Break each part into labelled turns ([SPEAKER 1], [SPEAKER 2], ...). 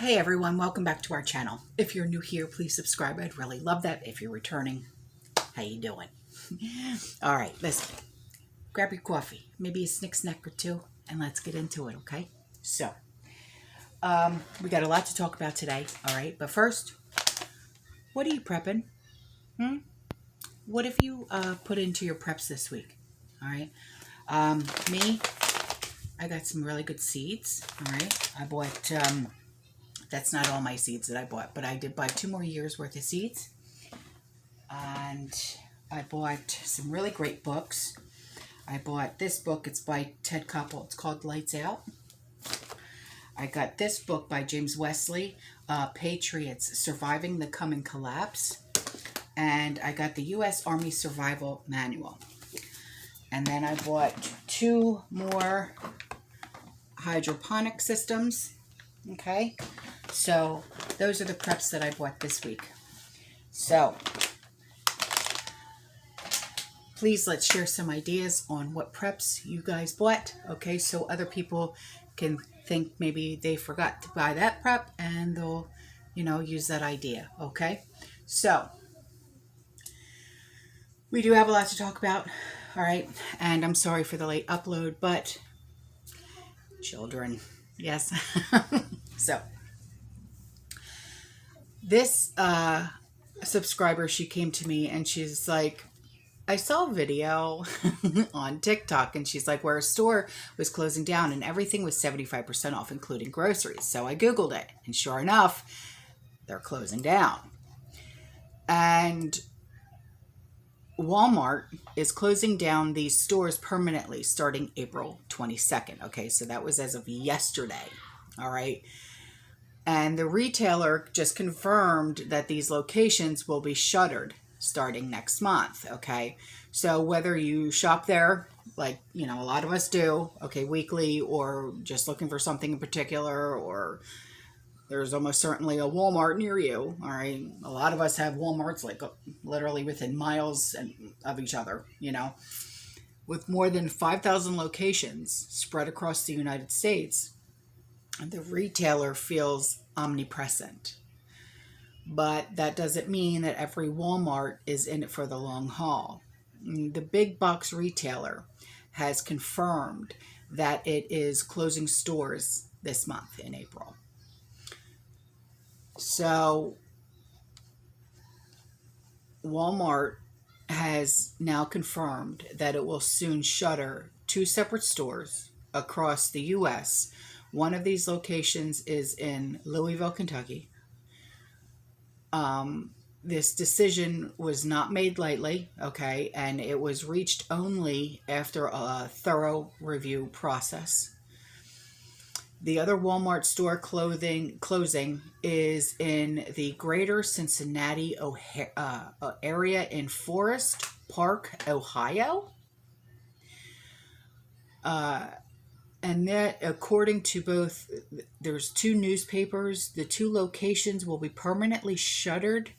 [SPEAKER 1] Hey everyone, welcome back to our channel. If you're new here, please subscribe. I'd really love that. If you're returning, how you doing? All right, listen. Grab your coffee, maybe a snack or two, and let's get into it, okay? So, we got a lot to talk about today, all right? But first, what are you prepping? What have you put into your preps this week? All right. Me, I got some really good seeds, all right? I bought... that's not all my seeds that I bought, but I did buy 2 more years worth of seeds. And I bought some really great books. I bought this book. It's by Ted Koppel. It's called Lights Out. I got this book by James Wesley, Patriots, Surviving the Coming Collapse. And I got the U.S. Army Survival Manual. And then I bought 2 more hydroponic systems. Okay. So those are the preps that I bought this week. So please let's share some ideas on what preps you guys bought. Okay, so other people can think maybe they forgot to buy that prep and they'll, use that idea. Okay, so we do have a lot to talk about. All right, and I'm sorry for the late upload, but children, yes. So this subscriber, she came to me and she's like, I saw a video on TikTok and she's like, where a store was closing down and everything was 75% off, including groceries. So I Googled it and sure enough, they're closing down. And Walmart is closing down these stores permanently starting April 22nd. Okay, so that was as of yesterday. All right. And the retailer just confirmed that these locations will be shuttered starting next month, okay? So whether you shop there, like, a lot of us do, okay, weekly, or just looking for something in particular, or there's almost certainly a Walmart near you, all right? A lot of us have Walmarts, like, literally within miles of each other, With more than 5,000 locations spread across the United States, the retailer feels omnipresent. But that doesn't mean that every Walmart is in it for the long haul. The big box retailer has confirmed that it is closing stores this month in April. So Walmart has now confirmed that it will soon shutter 2 separate stores across the U.S. One of these locations is in Louisville, Kentucky. This decision was not made lightly, okay, and it was reached only after a thorough review process. The other Walmart store closing is in the greater Cincinnati area in Forest Park, Ohio. And that, according to both, there's 2 newspapers. The 2 locations will be permanently shuttered,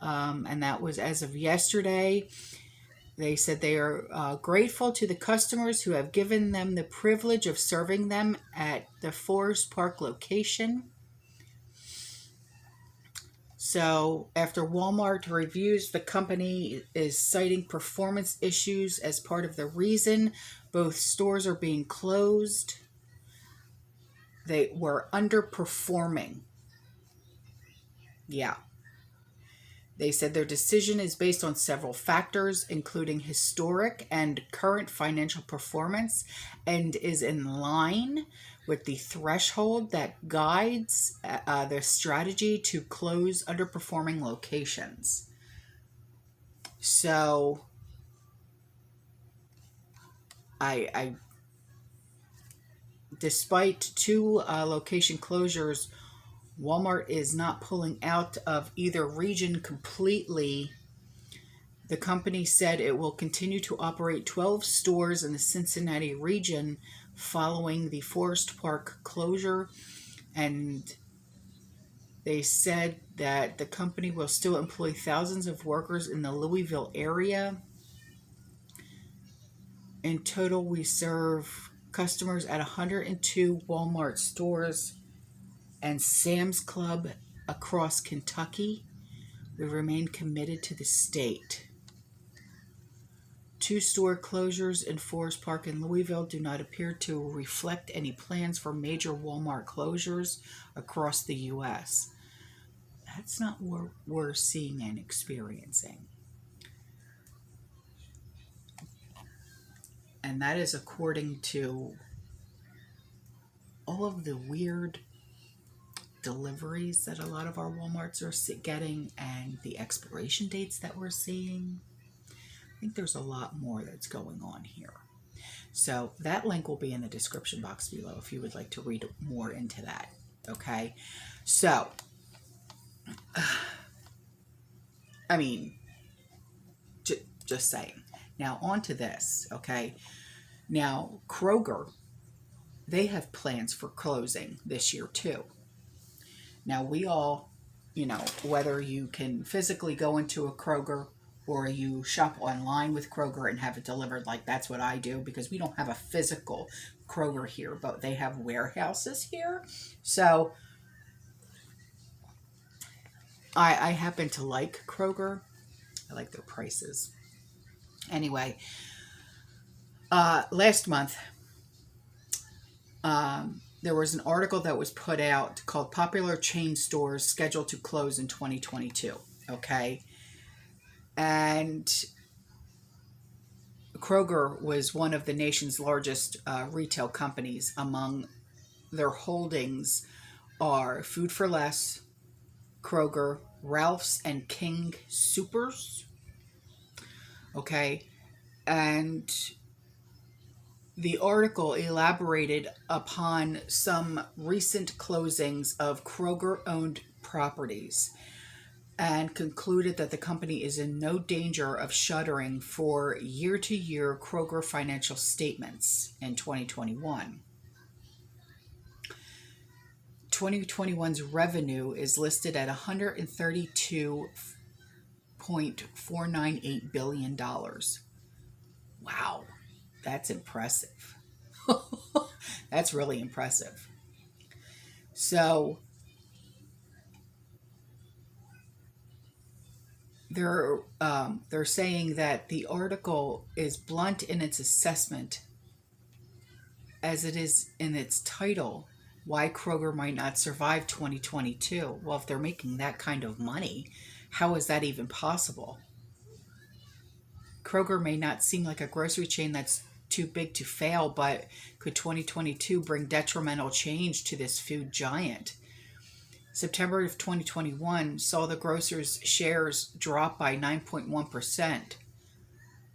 [SPEAKER 1] and that was as of yesterday. They said they are grateful to the customers who have given them the privilege of serving them at the Forest Park location. So after Walmart reviews, the company is citing performance issues as part of the reason both stores are being closed. They were underperforming. Yeah. They said their decision is based on several factors, including historic and current financial performance, and is in line with the threshold that guides their strategy to close underperforming locations. So I despite 2 location closures, Walmart is not pulling out of either region completely. The company said it will continue to operate 12 stores in the Cincinnati region following the Forest Park closure, and they said that the company will still employ thousands of workers in the Louisville area. In total, we serve customers at 102 Walmart stores and Sam's Club across Kentucky. We remain committed to the state. 2 store closures in Forest Park and Louisville do not appear to reflect any plans for major Walmart closures across the U.S. That's not what we're seeing and experiencing. And that is according to all of the weird deliveries that a lot of our Walmarts are getting and the expiration dates that we're seeing. I think there's a lot more that's going on here. So that link will be in the description box below if you would like to read more into that. Okay. So, I mean, just saying. Now on to this. Okay. Now Kroger, they have plans for closing this year too. Now we all, whether you can physically go into a Kroger or you shop online with Kroger and have it delivered, like that's what I do, because we don't have a physical Kroger here, but they have warehouses here. So I happen to like Kroger. I like their prices. Anyway, last month, there was an article that was put out called Popular Chain Stores Scheduled to Close in 2022. Okay. And Kroger was one of the nation's largest retail companies. Among their holdings are Food for Less, Kroger, Ralph's, and King Soopers. Okay. And the article elaborated upon some recent closings of Kroger-owned properties and concluded that the company is in no danger of shuttering for year-to-year Kroger financial statements in 2021. 2021's revenue is listed at $132.498 billion. Wow, that's impressive. That's really impressive. So they're saying that the article is blunt in its assessment, as it is in its title, why Kroger might not survive 2022. Well, if they're making that kind of money, how is that even possible? Kroger may not seem like a grocery chain that's too big to fail, but could 2022 bring detrimental change to this food giant? September of 2021 saw the grocer's shares drop by 9.1%.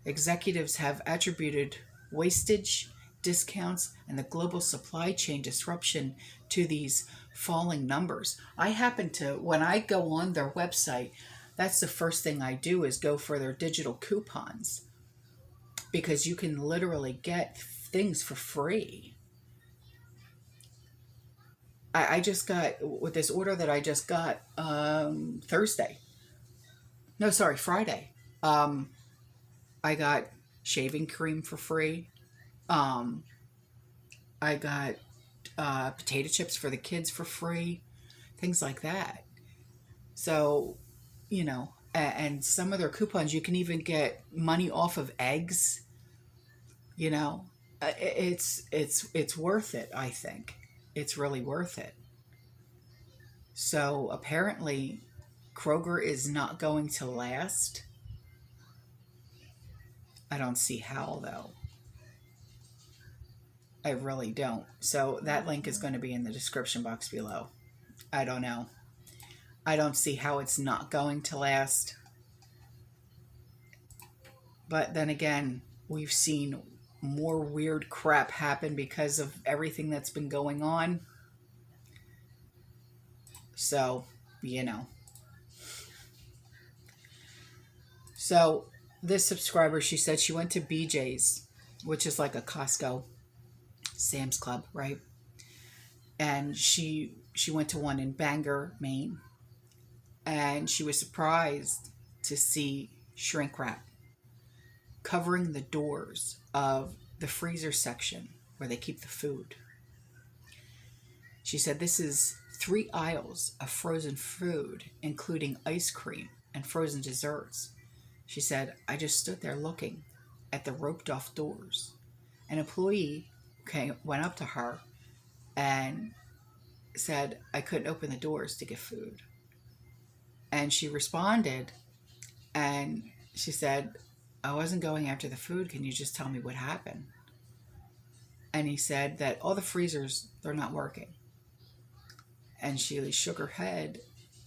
[SPEAKER 1] Executives have attributed wastage, discounts, and the global supply chain disruption to these falling numbers. I happen to, when I go on their website, that's the first thing I do is go for their digital coupons, because you can literally get things for free. I just got, with this order that I just got Friday. I got shaving cream for free. I got potato chips for the kids for free, things like that. So, and some of their coupons, you can even get money off of eggs. It's worth it. I think it's really worth it. So apparently Kroger is not going to last. I don't see how, though. I really don't. So that link is going to be in the description box below. I don't know. I don't see how it's not going to last. But then again, we've seen more weird crap happen because of everything that's been going on. So, So this subscriber, she said she went to BJ's, which is like a Costco, Sam's Club, right? And she went to one in Bangor, Maine, and she was surprised to see shrink wrap covering the doors of the freezer section where they keep the food. She said this is 3 aisles of frozen food, including ice cream and frozen desserts. She said, I just stood there looking at the roped off doors. An employee went up to her and said, I couldn't open the doors to get food. And she responded and she said, I wasn't going after the food. Can you just tell me what happened? And he said that all the freezers, they're not working. And she shook her head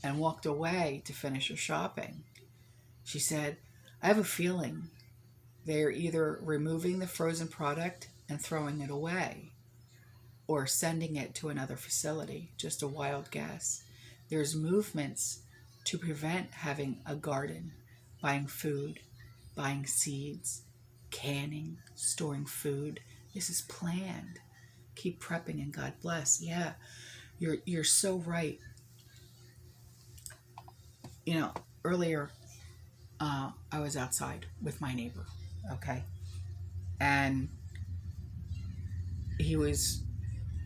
[SPEAKER 1] and walked away to finish her shopping. She said, I have a feeling they're either removing the frozen product and throwing it away or sending it to another facility. Just a wild guess. There's movements to prevent having a garden, buying food, buying seeds, canning, storing food. This is planned. Keep prepping and God bless. Yeah, you're so right. You know, earlier I was outside with my neighbor, okay? And he was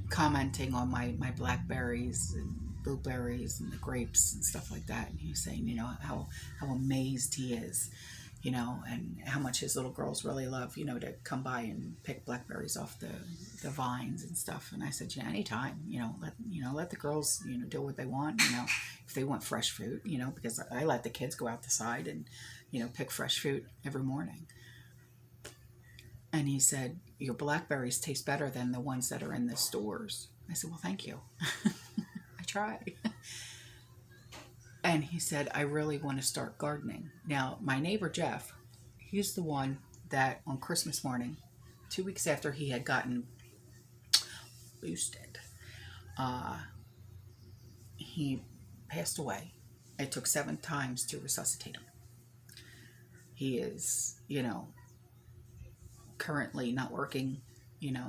[SPEAKER 1] commenting on my blackberries and blueberries and the grapes and stuff like that. And he was saying, you know, how amazed he is, you know, and how much his little girls really love, you know, to come by and pick blackberries off the vines and stuff. And I said, yeah, anytime, let the girls, do what they want, if they want fresh fruit, because I let the kids go out the side and, pick fresh fruit every morning. And he said, your blackberries taste better than the ones that are in the stores. I said, well, thank you. I try. And he said, I really want to start gardening. Now, my neighbor, Jeff, he's the one that on Christmas morning, 2 weeks after he had gotten boosted, he passed away. It took 7 times to resuscitate him. He is, currently not working,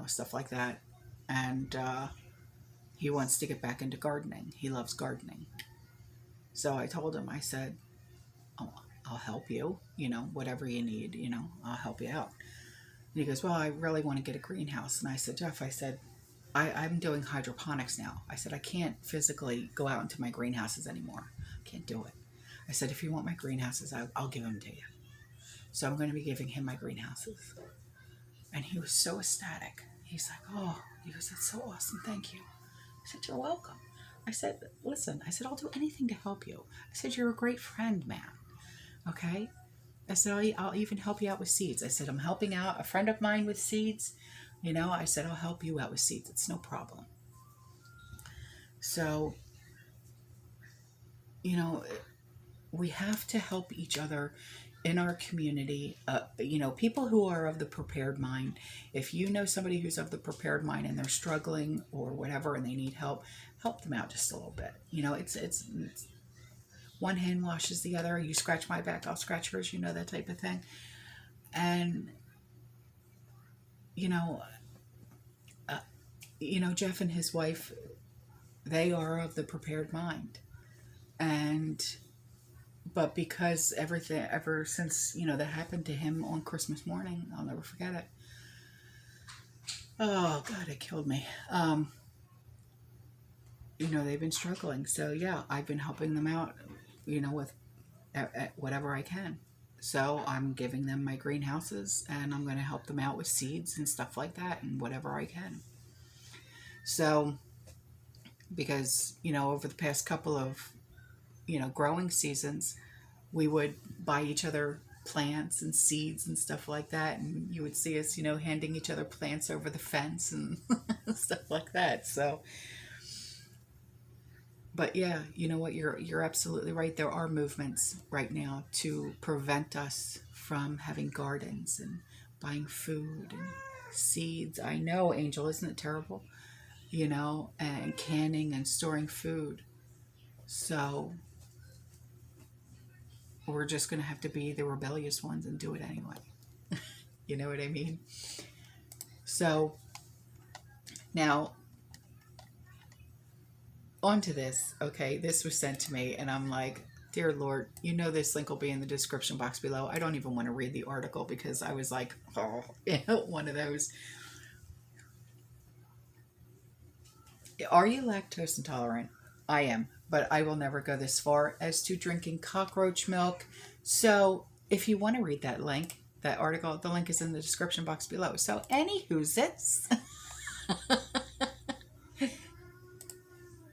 [SPEAKER 1] stuff like that. And he wants to get back into gardening. He loves gardening. So I told him, I said, oh, I'll help you, whatever you need, I'll help you out. And he goes, well, I really want to get a greenhouse. And I said, Jeff, I'm doing hydroponics now. I said, I can't physically go out into my greenhouses anymore. I can't do it. I said, if you want my greenhouses, I'll give them to you. So I'm going to be giving him my greenhouses. And he was so ecstatic. He's like, oh, he goes, that's so awesome. Thank you. I said, you're welcome. I said, listen, I'll do anything to help you. I said, you're a great friend, man. Okay? I said, I'll even help you out with seeds. I said, I'm helping out a friend of mine with seeds. I said, I'll help you out with seeds. It's no problem. So, we have to help each other in our community. People who are of the prepared mind. If you know somebody who's of the prepared mind and they're struggling or whatever and they need help them out just a little bit. It's one hand washes the other. You scratch my back, I'll scratch yours, that type of thing. And Jeff and his wife, they are of the prepared mind. But because everything, ever since, that happened to him on Christmas morning, I'll never forget it. Oh, God, it killed me. They've been struggling. So, yeah, I've been helping them out, with whatever I can. So I'm giving them my greenhouses and I'm going to help them out with seeds and stuff like that and whatever I can. So, because, over the past couple of, growing seasons, we would buy each other plants and seeds and stuff like that. And you would see us, handing each other plants over the fence and stuff like that. So, but yeah, you know what? You're absolutely right. There are movements right now to prevent us from having gardens and buying food and seeds. I know, Angel, isn't it terrible? And canning and storing food. So we're just going to have to be the rebellious ones and do it anyway. You know what I mean? So now on to this. Okay, this was sent to me and I'm like, dear Lord, this link will be in the description box below. I don't even want to read the article because I was like, oh, one of those. Are you lactose intolerant? I am, but I will never go this far as to drinking cockroach milk. So if you want to read that link, that article, the link is in the description box below. So anywho's it's.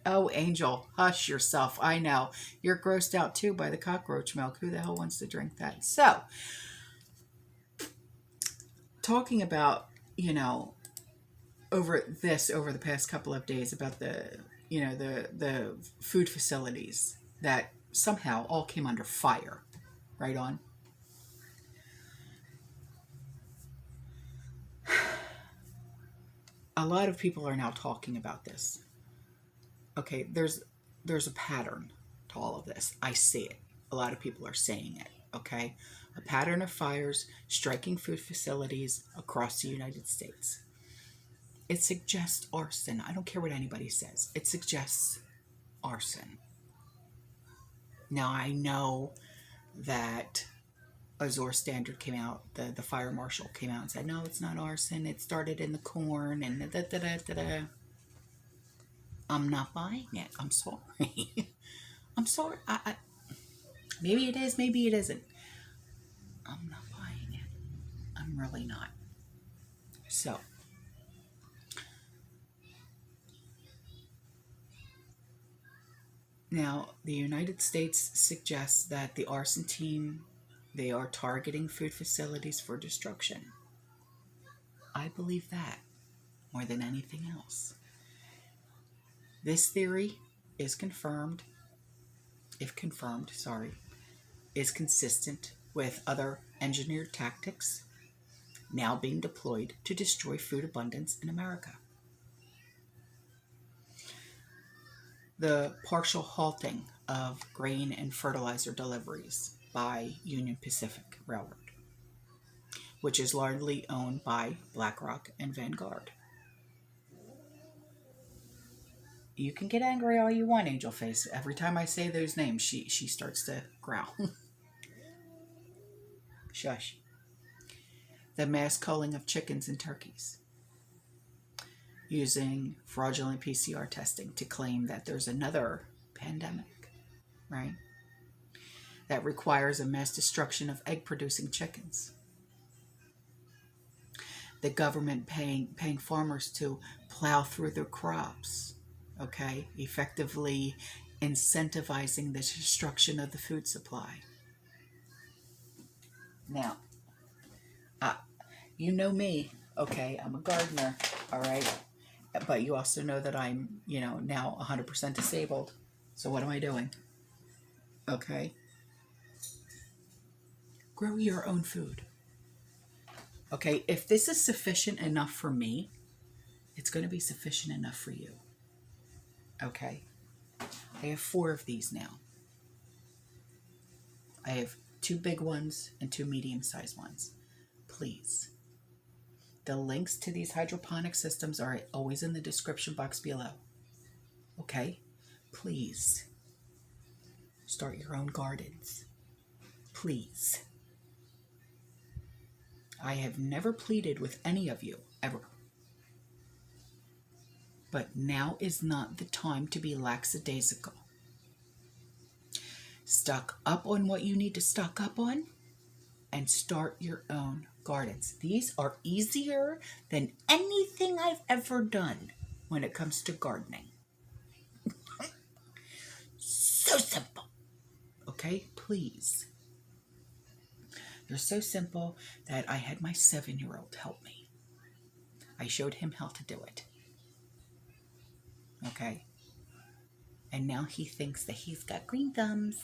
[SPEAKER 1] Oh, Angel, hush yourself. I know. You're grossed out too by the cockroach milk. Who the hell wants to drink that? So, talking about, over the past couple of days about the food facilities that somehow all came under fire, right on. A lot of people are now talking about this. Okay, there's a pattern to all of this. I see it. A lot of people are saying it, okay? A pattern of fires striking food facilities across the United States. It suggests arson. I don't care what anybody says. It suggests arson. Now, I know that Azure Standard came out, the fire marshal came out and said, no, it's not arson. It started in the corn and da-da-da-da-da. I'm not buying it. I'm sorry. I'm sorry. Maybe it is, maybe it isn't. I'm not buying it. I'm really not. So, now the United States suggests that the arson team, they are targeting food facilities for destruction. I believe that more than anything else. This theory is confirmed, is consistent with other engineered tactics now being deployed to destroy food abundance in America. The partial halting of grain and fertilizer deliveries by Union Pacific Railroad, which is largely owned by BlackRock and Vanguard. You can get angry all you want, Angel Face. Every time I say those names, she starts to growl. Shush. The mass culling of chickens and turkeys, using fraudulent PCR testing to claim that there's another pandemic, right? That requires a mass destruction of egg-producing chickens. The government paying farmers to plow through their crops, okay? Effectively incentivizing the destruction of the food supply. Now, you know me, okay? I'm a gardener, all right? But you also know that I'm, now 100% disabled. So what am I doing? Okay? Grow your own food. Okay? If this is sufficient enough for me, it's going to be sufficient enough for you. Okay? I have 4 of these now. I have 2 big ones and 2 medium-sized ones. Please. The links to these hydroponic systems are always in the description box below. Okay? Please. Start your own gardens. Please. I have never pleaded with any of you, ever. But now is not the time to be lackadaisical. Stock up on what you need to stock up on and start your own gardens. These are easier than anything I've ever done when it comes to gardening. So simple. Okay, please. They're so simple that I had my 7-year-old help me. I showed him how to do it. Okay? And now he thinks that he's got green thumbs.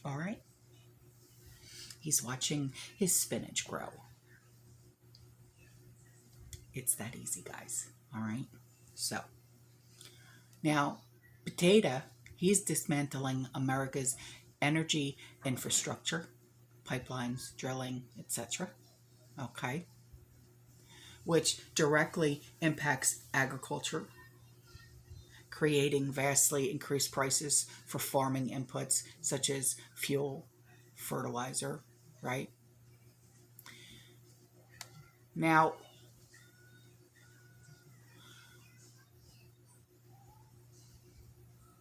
[SPEAKER 1] All right? He's watching his spinach grow. It's that easy, guys. All right? So, now, Potato, he's dismantling America's energy infrastructure, pipelines, drilling, etc. Okay? Which directly impacts agriculture, creating vastly increased prices for farming inputs such as fuel, fertilizer, right? Now,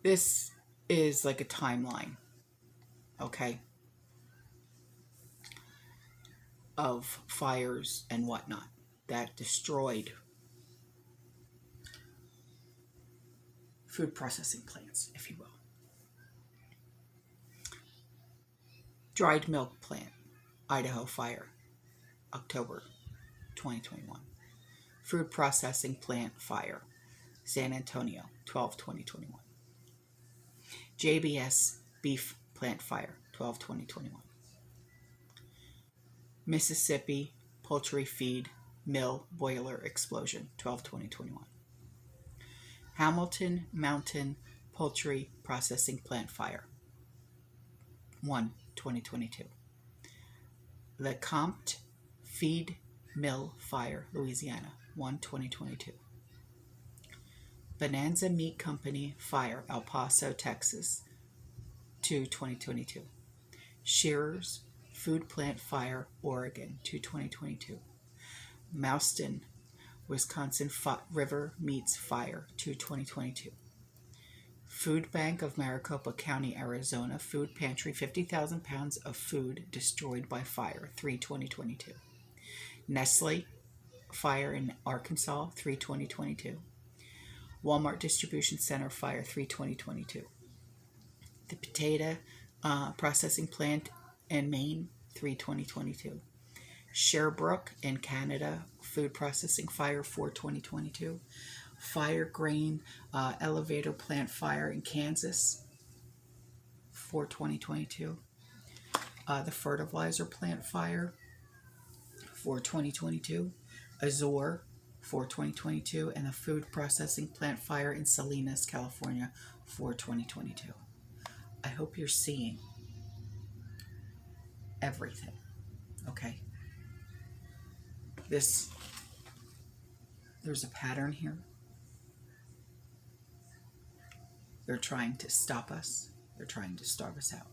[SPEAKER 1] This is like a timeline, okay, of fires and whatnot that destroyed food processing plants, if you will. Dried milk plant, Idaho fire, October 2021. Food processing plant fire, San Antonio, 12/2021. JBS beef plant fire, 12/2021. Mississippi poultry feed mill boiler explosion, 12/2021. Hamilton Mountain poultry processing plant fire, 1/2022. LeCompte feed mill fire, Louisiana, 1/2022. Bonanza Meat Company fire, El Paso, Texas, 2/2022. Shearer's food plant fire, Oregon, 2/2022. Mouston, Wisconsin river meats fire, 2/2022. Food Bank of Maricopa County, Arizona food pantry, 50,000 pounds of food destroyed by fire, 3/2022. Nestle fire in Arkansas, 3/2022. Walmart Distribution Center fire, 3/2022. The potato processing plant in Maine, 3/2022. Sherbrooke in Canada food processing fire, 4/2022. Fire grain elevator plant fire in Kansas, 4/2022. The fertilizer plant fire, 4/2022. Azure, 4/2022, and the food processing plant fire in Salinas, California, 4/2022. I hope you're seeing everything, okay? There's a pattern here. They're trying to stop us. They're trying to starve us out.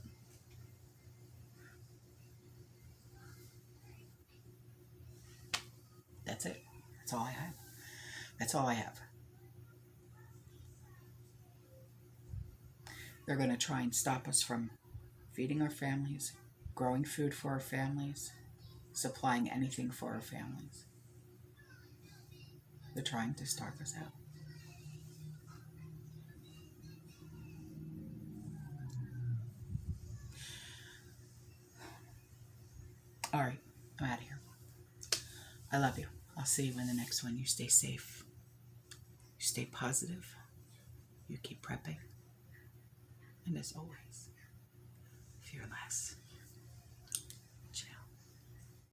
[SPEAKER 1] That's it. That's all I have. That's all I have. They're going to try and stop us from feeding our families, growing food for our families, supplying anything for our families. They're trying to starve us out. All right, I'm out of here. I love you. I'll see you in the next one. You stay safe. You stay positive. You keep prepping. And as always, fear less.